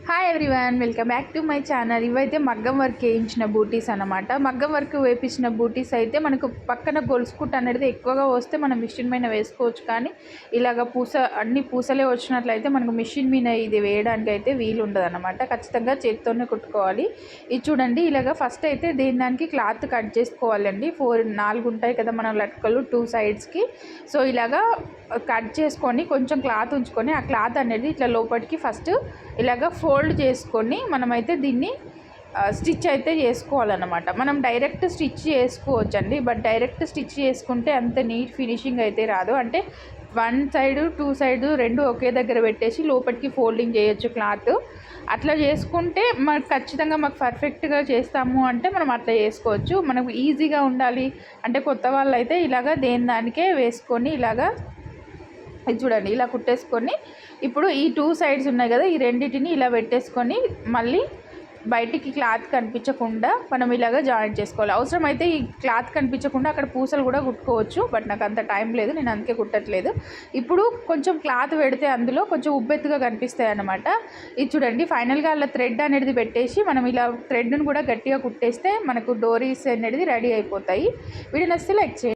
Hi everyone, welcome back to my channel. ఇవైతే మగ్గం work వేయించిన బూటీస్ అనమాట. మగ్గం వర్క్ వేయించిన బూటీస్ అయితే మనకు పక్కన గొలుసుకుట్టు అనేది ఎక్కువగా వస్తే మనం మిషన్ మీద వేసుకోవచ్చు. కానీ ఇలాగ అన్ని పూసలే వచ్చినట్లయితే మనకు మిషన్ మీద ఇది వేయడానికి అయితే వీలు ఉండదు అనమాట. ఖచ్చితంగా చేతితోనే కుట్టుకోవాలి. ఇది చూడండి, ఇలాగ ఫస్ట్ అయితే దానికి క్లాత్ కట్ చేసుకోవాలండి. 4 ఉంటాయి కదా మన లట్కలు 2 సైడ్స్కి. సో ఇలాగా కట్ చేసుకొని కొంచెం క్లాత్ ఉంచుకొని ఆ క్లాత్ అనేది ఇట్లా లోపలికి ఫస్ట్ ఇలాగ ఫోల్డ్ చేసుకొని మనమైతే దీన్ని స్టిచ్ అయితే చేసుకోవాలన్నమాట. మనం డైరెక్ట్ స్టిచ్ చేసుకోవచ్చండి, బట్ డైరెక్ట్ స్టిచ్ చేసుకుంటే అంత నీట్ ఫినిషింగ్ అయితే రాదు. అంటే 1 సైడ్ 2 సైడ్ 2 ఒకే దగ్గర పెట్టేసి లోపలికి ఫోల్డింగ్ చేయొచ్చు క్లాత్. అట్లా చేసుకుంటే మనకు ఖచ్చితంగా మాకు పర్ఫెక్ట్గా చేస్తాము అంటే మనం అట్లా చేసుకోవచ్చు. మనకు ఈజీగా ఉండాలి అంటే కొత్త వాళ్ళు అయితే ఇలాగ దానికే వేసుకొని ఇలాగా ఇది చూడండి ఇలా కుట్టేసుకొని ఇప్పుడు ఈ 2 సైడ్స్ ఉన్నాయి కదా, ఈ రెండింటిని ఇలా పెట్టేసుకొని మళ్ళీ బయటికి క్లాత్ కనిపించకుండా మనం ఇలాగ జాయింట్ చేసుకోవాలి. అవసరమైతే ఈ క్లాత్ కనిపించకుండా అక్కడ పూసలు కూడా కుట్టుకోవచ్చు, బట్ నాకు అంత టైం లేదు, నేను అందుకే కుట్టట్లేదు. ఇప్పుడు కొంచెం క్లాత్ పెడితే అందులో కొంచెం ఉబ్బెత్తుగా కనిపిస్తాయి అన్నమాట. ఇది చూడండి, ఫైనల్గా అలా థ్రెడ్ అనేది పెట్టేసి మనం ఇలా థ్రెడ్ను కూడా గట్టిగా కుట్టేస్తే మనకు డోరీస్ అనేది రెడీ అయిపోతాయి. వీడియో నచ్చితే లైక్ చేయండి.